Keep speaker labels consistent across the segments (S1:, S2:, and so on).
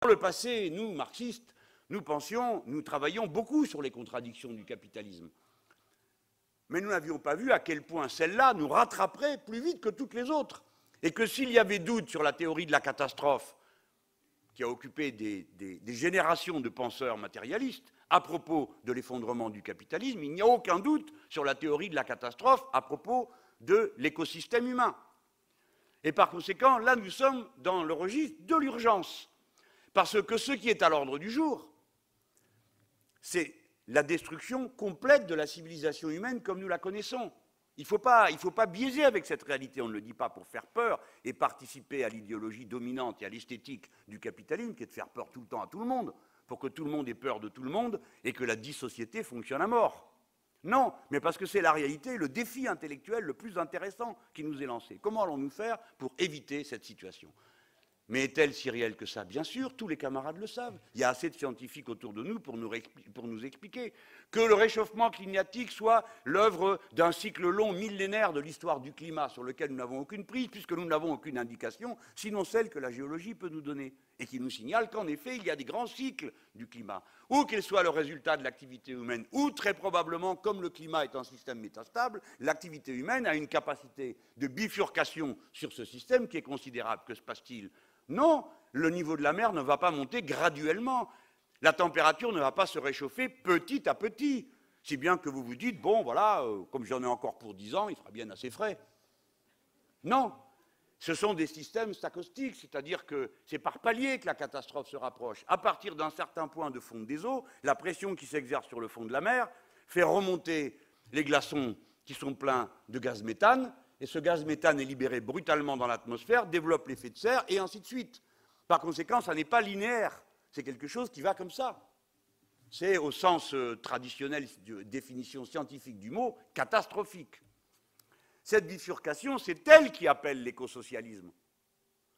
S1: le passé, nous, marxistes, nous travaillions beaucoup sur les contradictions du capitalisme. Mais nous n'avions pas vu à quel point celle-là nous rattraperait plus vite que toutes les autres. Et que s'il y avait doute sur la théorie de la catastrophe, qui a occupé des générations de penseurs matérialistes, à propos de l'effondrement du capitalisme, il n'y a aucun doute sur la théorie de la catastrophe à propos de l'écosystème humain. Et par conséquent, là, nous sommes dans le registre de l'urgence. Parce que ce qui est à l'ordre du jour, c'est la destruction complète de la civilisation humaine comme nous la connaissons. Il ne faut pas biaiser avec cette réalité. On ne le dit pas pour faire peur et participer à l'idéologie dominante et à l'esthétique du capitalisme, qui est de faire peur tout le temps à tout le monde, pour que tout le monde ait peur de tout le monde et que la dissociété fonctionne à mort. Non, mais parce que c'est la réalité, le défi intellectuel le plus intéressant qui nous est lancé. Comment allons-nous faire pour éviter cette situation ? Mais est-elle si réelle que ça? Bien sûr, tous les camarades le savent. Il y a assez de scientifiques autour de nous pour nous expliquer que le réchauffement climatique soit l'œuvre d'un cycle long millénaire de l'histoire du climat sur lequel nous n'avons aucune prise, puisque nous n'avons aucune indication, sinon celle que la géologie peut nous donner, et qui nous signale qu'en effet, il y a des grands cycles du climat, ou qu'il soit le résultat de l'activité humaine, ou très probablement, comme le climat est un système métastable, l'activité humaine a une capacité de bifurcation sur ce système qui est considérable. Que se passe-t-il? Non, le niveau de la mer ne va pas monter graduellement. La température ne va pas se réchauffer petit à petit. Si bien que vous vous dites, bon, voilà, comme j'en ai encore pour 10 ans, il fera bien assez frais. Non, ce sont des systèmes stachaustiques, c'est-à-dire que c'est par palier que la catastrophe se rapproche. À partir d'un certain point de fonte des eaux, la pression qui s'exerce sur le fond de la mer fait remonter les glaçons qui sont pleins de gaz méthane, et ce gaz méthane est libéré brutalement dans l'atmosphère, développe l'effet de serre, et ainsi de suite. Par conséquent, ça n'est pas linéaire, c'est quelque chose qui va comme ça. C'est, au sens traditionnel de définition scientifique du mot, catastrophique. Cette bifurcation, c'est elle qui appelle l'écosocialisme.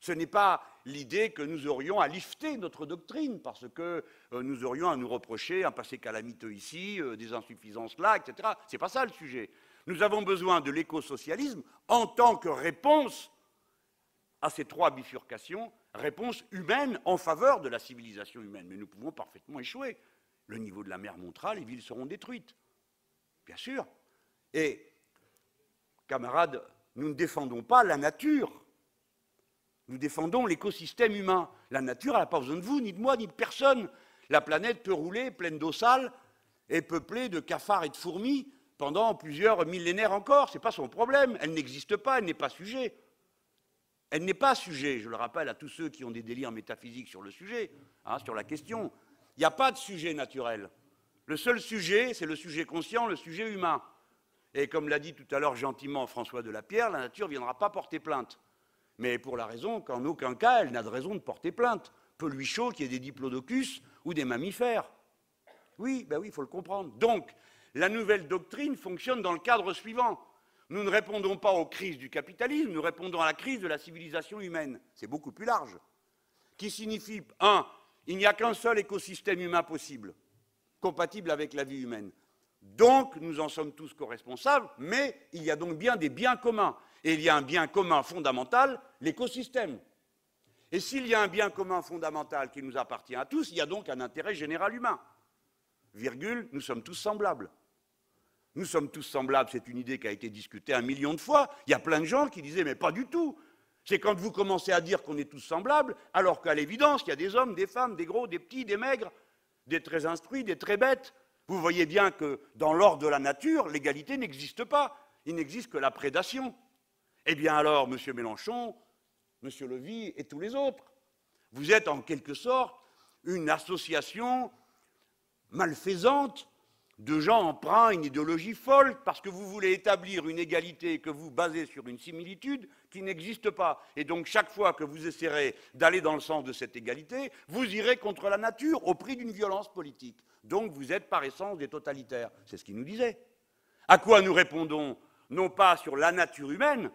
S1: Ce n'est pas l'idée que nous aurions à lifter notre doctrine, parce que nous aurions à nous reprocher un passé calamiteux ici, des insuffisances là, etc. Ce n'est pas ça le sujet. Nous avons besoin de l'écosocialisme en tant que réponse à ces trois bifurcations, réponse humaine en faveur de la civilisation humaine. Mais nous pouvons parfaitement échouer. Le niveau de la mer montera, les villes seront détruites. Bien sûr. Et, camarades, nous ne défendons pas la nature. Nous défendons l'écosystème humain. La nature, elle n'a pas besoin de vous, ni de moi, ni de personne. La planète peut rouler pleine d'eau sale et peuplée de cafards et de fourmis pendant plusieurs millénaires encore. Ce n'est pas son problème. Elle n'existe pas, elle n'est pas sujet. Elle n'est pas sujet, je le rappelle à tous ceux qui ont des délires métaphysiques sur le sujet, sur la question. Il n'y a pas de sujet naturel. Le seul sujet, c'est le sujet conscient, le sujet humain. Et comme l'a dit tout à l'heure gentiment François Delapierre, la nature ne viendra pas porter plainte. Mais pour la raison qu'en aucun cas, elle n'a de raison de porter plainte. Peu lui chaud qu'il y ait des diplodocus ou des mammifères. Oui, ben oui, il faut le comprendre. Donc, la nouvelle doctrine fonctionne dans le cadre suivant. Nous ne répondons pas aux crises du capitalisme, nous répondons à la crise de la civilisation humaine. C'est beaucoup plus large. Qui signifie, il n'y a qu'un seul écosystème humain possible, compatible avec la vie humaine. Donc, nous en sommes tous co-responsables, mais il y a donc bien des biens communs. Et il y a un bien commun fondamental, l'écosystème. Et s'il y a un bien commun fondamental qui nous appartient à tous, il y a donc un intérêt général humain. Virgule, nous sommes tous semblables. Nous sommes tous semblables, c'est une idée qui a été discutée 1 million de fois. Il y a plein de gens qui disaient, mais pas du tout. C'est quand vous commencez à dire qu'on est tous semblables, alors qu'à l'évidence, il y a des hommes, des femmes, des gros, des petits, des maigres, des très instruits, des très bêtes. Vous voyez bien que dans l'ordre de la nature, l'égalité n'existe pas. Il n'existe que la prédation. Eh bien alors, M. Mélenchon, M. Levy et tous les autres, vous êtes en quelque sorte une association malfaisante de gens emprunts à une idéologie folle, parce que vous voulez établir une égalité que vous basez sur une similitude qui n'existe pas. Et donc chaque fois que vous essaierez d'aller dans le sens de cette égalité, vous irez contre la nature au prix d'une violence politique. Donc vous êtes par essence des totalitaires. C'est ce qu'il nous disait. À quoi nous répondons? Non pas sur la nature humaine,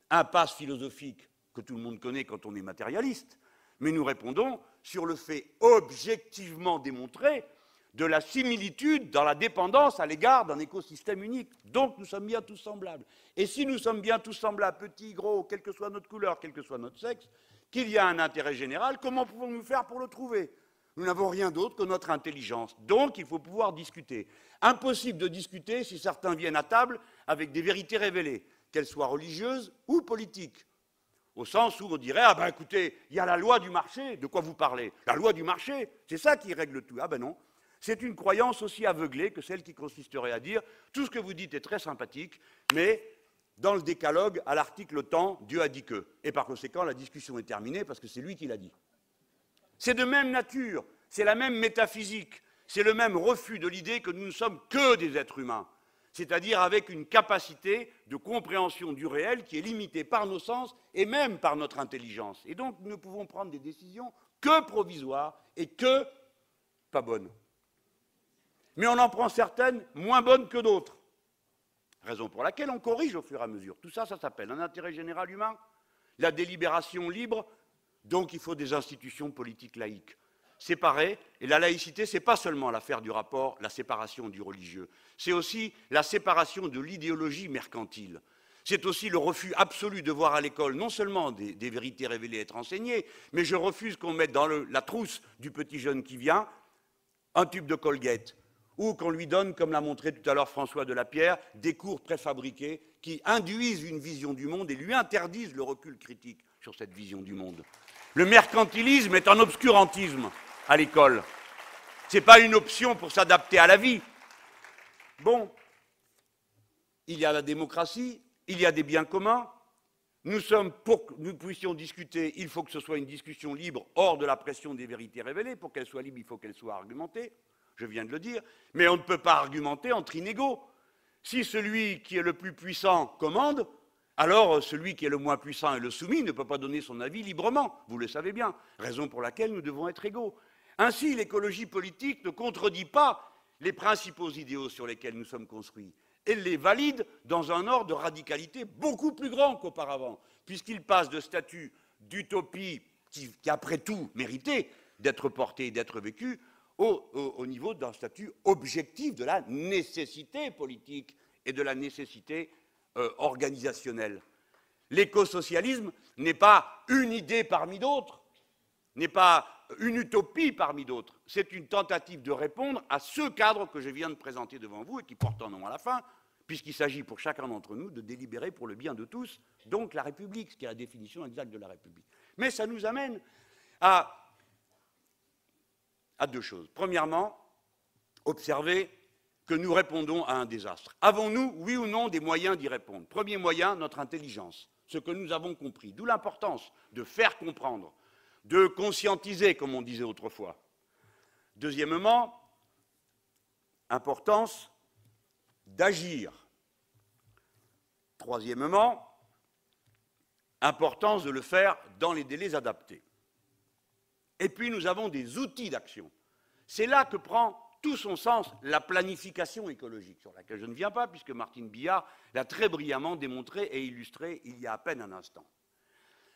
S1: impasse philosophique que tout le monde connaît quand on est matérialiste, mais nous répondons sur le fait objectivement démontré de la similitude dans la dépendance à l'égard d'un écosystème unique. Donc nous sommes bien tous semblables. Et si nous sommes bien tous semblables, petits, gros, quelle que soit notre couleur, quel que soit notre sexe, qu'il y a un intérêt général, comment pouvons-nous faire pour le trouver? Nous n'avons rien d'autre que notre intelligence. Donc, il faut pouvoir discuter. Impossible de discuter si certains viennent à table avec des vérités révélées, qu'elles soient religieuses ou politiques. Au sens où on dirait, ah ben écoutez, il y a la loi du marché, de quoi vous parlez? La loi du marché, c'est ça qui règle tout. Ah ben non, c'est une croyance aussi aveuglée que celle qui consisterait à dire, tout ce que vous dites est très sympathique, mais dans le décalogue, à l'article tant, Dieu a dit que. Et par conséquent, la discussion est terminée parce que c'est lui qui l'a dit. C'est de même nature, c'est la même métaphysique, c'est le même refus de l'idée que nous ne sommes que des êtres humains, c'est-à-dire avec une capacité de compréhension du réel qui est limitée par nos sens et même par notre intelligence. Et donc, nous ne pouvons prendre des décisions que provisoires et que pas bonnes. Mais on en prend certaines moins bonnes que d'autres. Raison pour laquelle on corrige au fur et à mesure. Tout ça, ça s'appelle un intérêt général humain, la délibération libre. Donc il faut des institutions politiques laïques, séparées. Et la laïcité, ce n'est pas seulement l'affaire du rapport, la séparation du religieux. C'est aussi la séparation de l'idéologie mercantile. C'est aussi le refus absolu de voir à l'école non seulement des vérités révélées être enseignées, mais je refuse qu'on mette dans la trousse du petit jeune qui vient un tube de Colgate, ou qu'on lui donne, comme l'a montré tout à l'heure François Delapierre, des cours préfabriqués qui induisent une vision du monde et lui interdisent le recul critique sur cette vision du monde. Le mercantilisme est un obscurantisme à l'école. Ce n'est pas une option pour s'adapter à la vie. Bon, il y a la démocratie, il y a des biens communs. Nous sommes, pour que nous puissions discuter, il faut que ce soit une discussion libre, hors de la pression des vérités révélées. Pour qu'elle soit libre, il faut qu'elle soit argumentée. Je viens de le dire. Mais on ne peut pas argumenter entre inégaux. Si celui qui est le plus puissant commande, alors celui qui est le moins puissant et le soumis ne peut pas donner son avis librement, vous le savez bien, raison pour laquelle nous devons être égaux. Ainsi, l'écologie politique ne contredit pas les principaux idéaux sur lesquels nous sommes construits. Elle les valide dans un ordre de radicalité beaucoup plus grand qu'auparavant, puisqu'il passe de statut d'utopie qui, après tout, méritait d'être porté et d'être vécu, au niveau d'un statut objectif de la nécessité politique et de la nécessité organisationnelle. L'écosocialisme n'est pas une idée parmi d'autres, n'est pas une utopie parmi d'autres, c'est une tentative de répondre à ce cadre que je viens de présenter devant vous et qui porte un nom à la fin, puisqu'il s'agit pour chacun d'entre nous de délibérer pour le bien de tous, donc la République, ce qui est la définition exacte de la République. Mais ça nous amène à deux choses. Premièrement, observer que nous répondons à un désastre. Avons-nous, oui ou non, des moyens d'y répondre? Premier moyen, notre intelligence, ce que nous avons compris. D'où l'importance de faire comprendre, de conscientiser, comme on disait autrefois. Deuxièmement, importance d'agir. Troisièmement, importance de le faire dans les délais adaptés. Et puis nous avons des outils d'action. C'est là que prend tout son sens la planification écologique, sur laquelle je ne viens pas, puisque Martine Billard l'a très brillamment démontré et illustré il y a à peine un instant.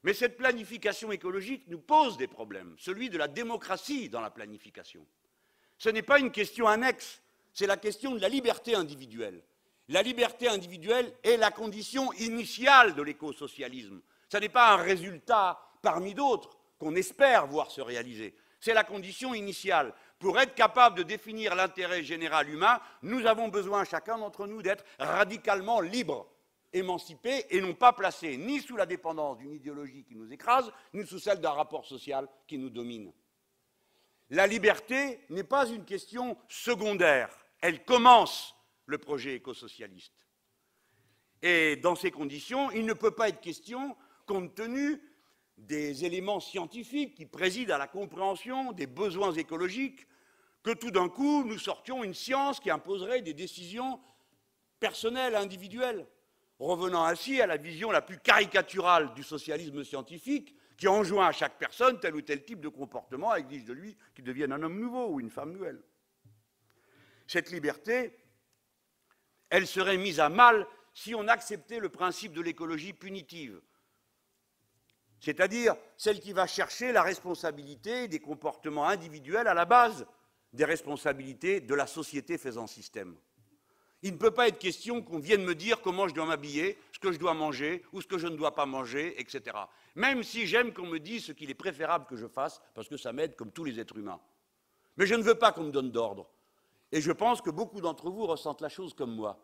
S1: Mais cette planification écologique nous pose des problèmes, celui de la démocratie dans la planification. Ce n'est pas une question annexe, c'est la question de la liberté individuelle. La liberté individuelle est la condition initiale de l'écosocialisme. Ce n'est pas un résultat parmi d'autres qu'on espère voir se réaliser. C'est la condition initiale. Pour être capable de définir l'intérêt général humain, nous avons besoin, chacun d'entre nous, d'être radicalement libres, émancipés et non pas placés ni sous la dépendance d'une idéologie qui nous écrase, ni sous celle d'un rapport social qui nous domine. La liberté n'est pas une question secondaire. Elle commence le projet écosocialiste. Et dans ces conditions, il ne peut pas être question, compte tenu des éléments scientifiques qui président à la compréhension des besoins écologiques, que tout d'un coup, nous sortions une science qui imposerait des décisions personnelles, individuelles, revenant ainsi à la vision la plus caricaturale du socialisme scientifique, qui enjoint à chaque personne tel ou tel type de comportement, exige de lui qu'il devienne un homme nouveau ou une femme nouvelle. Cette liberté, elle serait mise à mal si on acceptait le principe de l'écologie punitive, c'est-à-dire celle qui va chercher la responsabilité des comportements individuels à la base des responsabilités de la société faisant système. Il ne peut pas être question qu'on vienne me dire comment je dois m'habiller, ce que je dois manger ou ce que je ne dois pas manger, etc. Même si j'aime qu'on me dise ce qu'il est préférable que je fasse, parce que ça m'aide comme tous les êtres humains. Mais je ne veux pas qu'on me donne d'ordre. Et je pense que beaucoup d'entre vous ressentent la chose comme moi.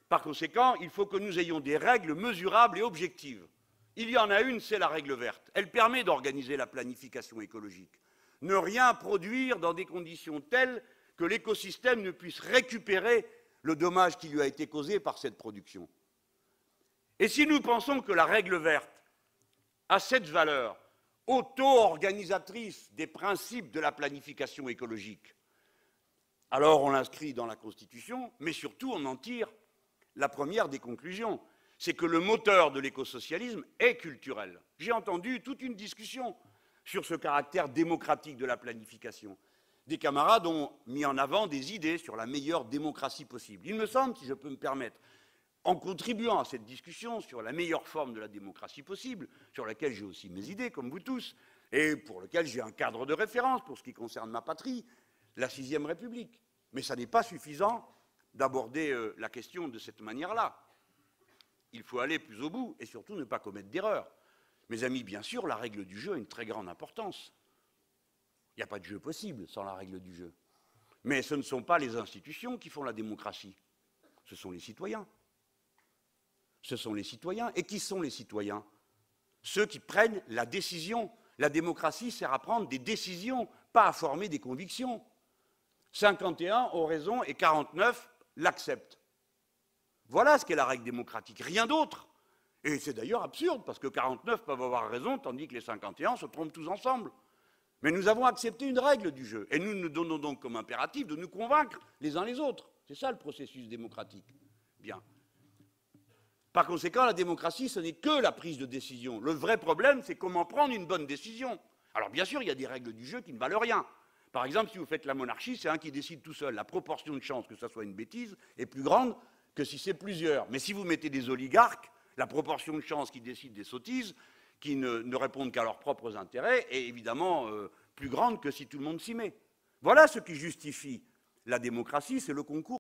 S1: Par conséquent, il faut que nous ayons des règles mesurables et objectives. Il y en a une, c'est la règle verte. Elle permet d'organiser la planification écologique. Ne rien produire dans des conditions telles que l'écosystème ne puisse récupérer le dommage qui lui a été causé par cette production. Et si nous pensons que la règle verte a cette valeur auto-organisatrice des principes de la planification écologique, alors on l'inscrit dans la Constitution, mais surtout on en tire la première des conclusions, c'est que le moteur de l'écosocialisme est culturel. J'ai entendu toute une discussion sur ce caractère démocratique de la planification. Des camarades ont mis en avant des idées sur la meilleure démocratie possible. Il me semble, si je peux me permettre, en contribuant à cette discussion sur la meilleure forme de la démocratie possible, sur laquelle j'ai aussi mes idées, comme vous tous, et pour lequel j'ai un cadre de référence pour ce qui concerne ma patrie, la Sixième République. Mais ça n'est pas suffisant d'aborder la question de cette manière-là. Il faut aller plus au bout et surtout ne pas commettre d'erreurs. Mes amis, bien sûr, la règle du jeu a une très grande importance. Il n'y a pas de jeu possible sans la règle du jeu. Mais ce ne sont pas les institutions qui font la démocratie, ce sont les citoyens. Ce sont les citoyens. Et qui sont les citoyens? Ceux qui prennent la décision. La démocratie sert à prendre des décisions, pas à former des convictions. 51 ont raison et 49 l'acceptent. Voilà ce qu'est la règle démocratique, rien d'autre. Et c'est d'ailleurs absurde, parce que 49 peuvent avoir raison, tandis que les 51 se trompent tous ensemble. Mais nous avons accepté une règle du jeu, et nous nous donnons donc comme impératif de nous convaincre les uns les autres. C'est ça le processus démocratique. Bien. Par conséquent, la démocratie, ce n'est que la prise de décision. Le vrai problème, c'est comment prendre une bonne décision. Alors bien sûr, il y a des règles du jeu qui ne valent rien. Par exemple, si vous faites la monarchie, c'est un qui décide tout seul. La proportion de chances que ça soit une bêtise est plus grande que si c'est plusieurs. Mais si vous mettez des oligarques, la proportion de chances qu'ils décident des sottises, qui ne répondent qu'à leurs propres intérêts, est évidemment plus grande que si tout le monde s'y met. Voilà ce qui justifie la démocratie, c'est le concours